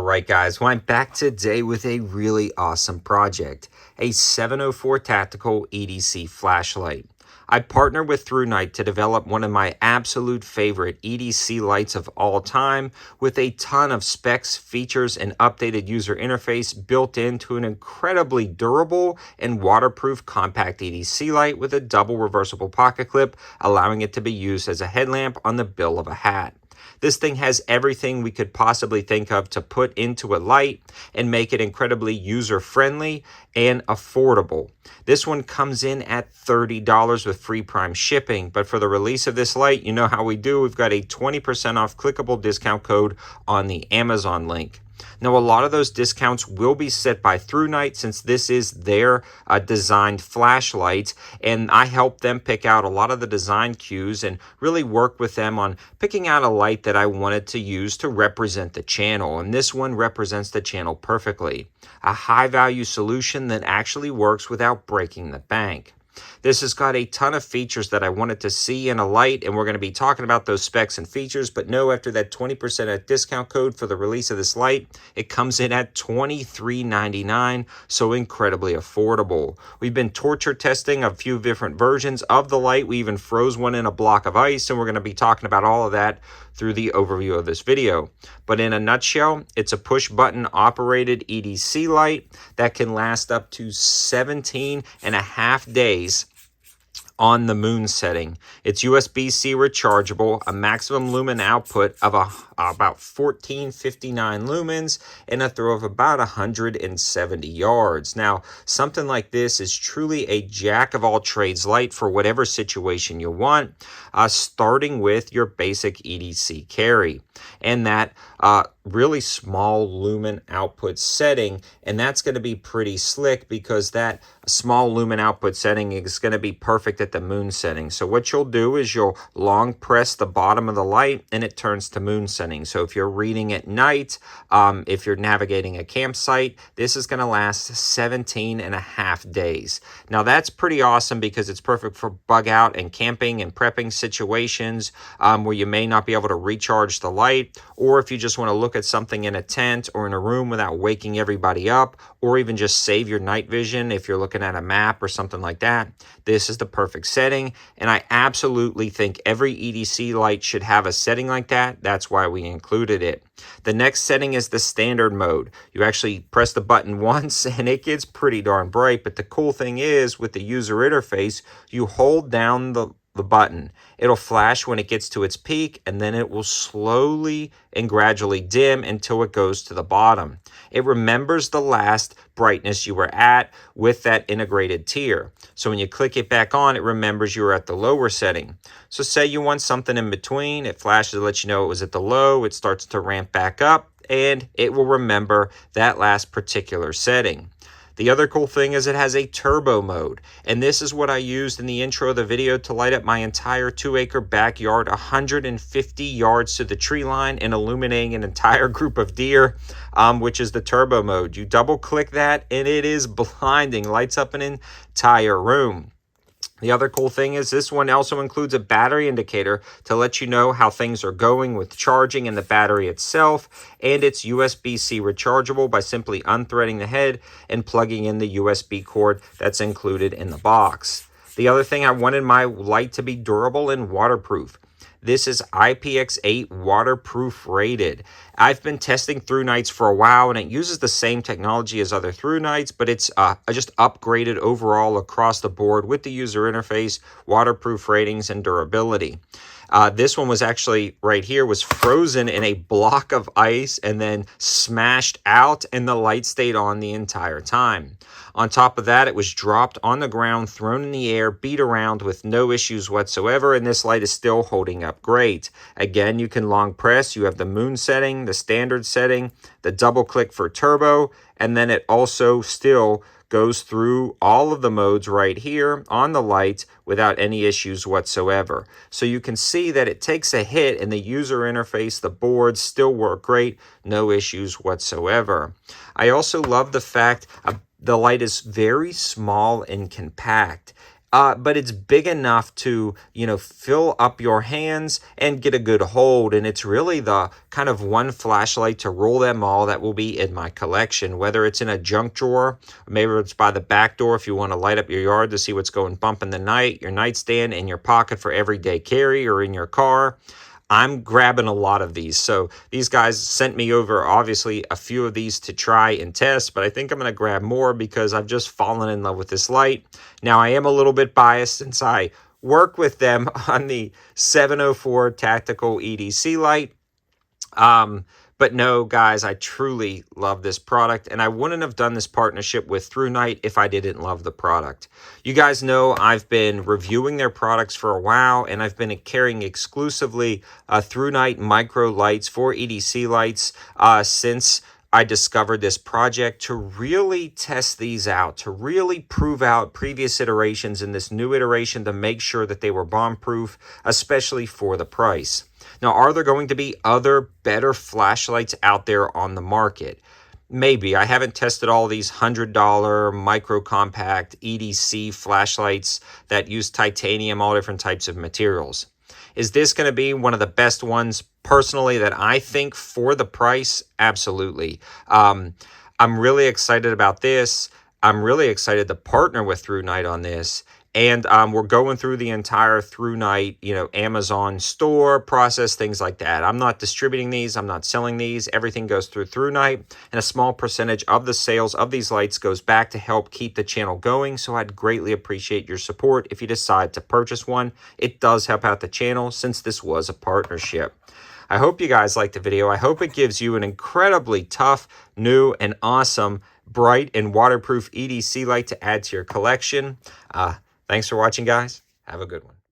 Alright guys, well I'm back today with a really awesome project, a 704 Tactical EDC flashlight. I partnered with ThruNite to develop one of my absolute favorite EDC lights of all time with a ton of specs, features, and updated user interface built into an incredibly durable and waterproof compact EDC light with a double reversible pocket clip, allowing it to be used as a headlamp on the bill of a hat. This thing has everything we could possibly think of to put into a light and make it incredibly user-friendly and affordable. This one comes in at $30 with free prime shipping, but for the release of this light, you know how we do. We've got a 20% off clickable discount code on the Amazon link. Now, a lot of those discounts will be set by ThruNite since this is their designed flashlight, and I helped them pick out a lot of the design cues and really work with them on picking out a light that I wanted to use to represent the channel, and this one represents the channel perfectly. A high-value solution that actually works without breaking the bank. This has got a ton of features that I wanted to see in a light, and we're going to be talking about those specs and features, but know after that 20% discount code for the release of this light, it comes in at $23.99, so incredibly affordable. We've been torture testing a few different versions of the light. We even froze one in a block of ice, and we're going to be talking about all of that through the overview of this video. But in a nutshell, it's a push-button operated EDC light that can last up to 17.5 days on the moon setting. It's USB-C rechargeable, a maximum lumen output of about 1459 lumens, and a throw of about 170 yards. Now, something like this is truly a jack-of-all-trades light for whatever situation you want, starting with your basic EDC carry and that really small lumen output setting, and that's going to be pretty slick because that small lumen output setting is going to be perfect at the moon setting. So what you'll do is you'll long press the bottom of the light and it turns to moon setting. So if you're reading at night, if you're navigating a campsite, this is going to last 17.5 days. Now that's pretty awesome because it's perfect for bug out and camping and prepping situations where you may not be able to recharge the light, or if you just want to look at something in a tent or in a room without waking everybody up, or even just save your night vision if you're looking at a map or something like that. This is the perfect setting, and I absolutely think every EDC light should have a setting like that. That's why we included it. The next setting is the standard mode. You actually press the button once and it gets pretty darn bright, but the cool thing is with the user interface, you hold down the button. It'll flash when it gets to its peak, and then it will slowly and gradually dim until it goes to the bottom. It remembers the last brightness you were at with that integrated tier. So when you click it back on, it remembers you were at the lower setting. So say you want something in between, it flashes to let you know it was at the low, it starts to ramp back up, and it will remember that last particular setting. The other cool thing is it has a turbo mode, and this is what I used in the intro of the video to light up my entire 2-acre backyard, 150 yards to the tree line, and illuminating an entire group of deer, which is the turbo mode. You double click that and it is blinding, lights up an entire room. The other cool thing is this one also includes a battery indicator to let you know how things are going with charging and the battery itself, and it's USB-C rechargeable by simply unthreading the head and plugging in the USB cord that's included in the box. The other thing, I wanted my light to be durable and waterproof. This is IPX8 waterproof rated. I've been testing ThruNites for a while, and it uses the same technology as other ThruNites, but it's just upgraded overall across the board with the user interface, waterproof ratings, and durability. This one was actually right here, was frozen in a block of ice and then smashed out, and the light stayed on the entire time. On top of that, it was dropped on the ground, thrown in the air, beat around with no issues whatsoever, and this light is still holding up great. Again, you can long press. You have the moon setting, the standard setting, the double click for turbo, and then it also still goes through all of the modes right here on the light without any issues whatsoever. So you can see that it takes a hit and the user interface, the boards still work great, no issues whatsoever. I also love the fact the light is very small and compact. but it's big enough to, fill up your hands and get a good hold. And it's really the kind of one flashlight to rule them all that will be in my collection, whether it's in a junk drawer, or maybe it's by the back door if you want to light up your yard to see what's going bump in the night, your nightstand, in your pocket for everyday carry, or in your car. I'm grabbing a lot of these. So these guys sent me over, obviously, a few of these to try and test, but I think I'm going to grab more because I've just fallen in love with this light. Now, I am a little bit biased since I work with them on the 704 Tactical EDC Light. But no, guys, I truly love this product, and I wouldn't have done this partnership with ThruNite if I didn't love the product. You guys know I've been reviewing their products for a while, and I've been carrying exclusively ThruNite micro lights for EDC lights since I discovered this project, to really test these out, to really prove out previous iterations in this new iteration to make sure that they were bomb-proof, especially for the price. Now, are there going to be other better flashlights out there on the market? Maybe. I haven't tested all these $100 micro compact EDC flashlights that use titanium, all different types of materials. Is this going to be one of the best ones personally that I think for the price? Absolutely. I'm really excited about this. I'm really excited to partner with ThruNite on this. And we're going through the entire ThruNite, Amazon store process, things like that. I'm not distributing these. I'm not selling these. Everything goes through ThruNite, and a small percentage of the sales of these lights goes back to help keep the channel going. So I'd greatly appreciate your support if you decide to purchase one. It does help out the channel since this was a partnership. I hope you guys liked the video. I hope it gives you an incredibly tough, new, and awesome, bright, and waterproof EDC light to add to your collection. Thanks for watching, guys. Have a good one.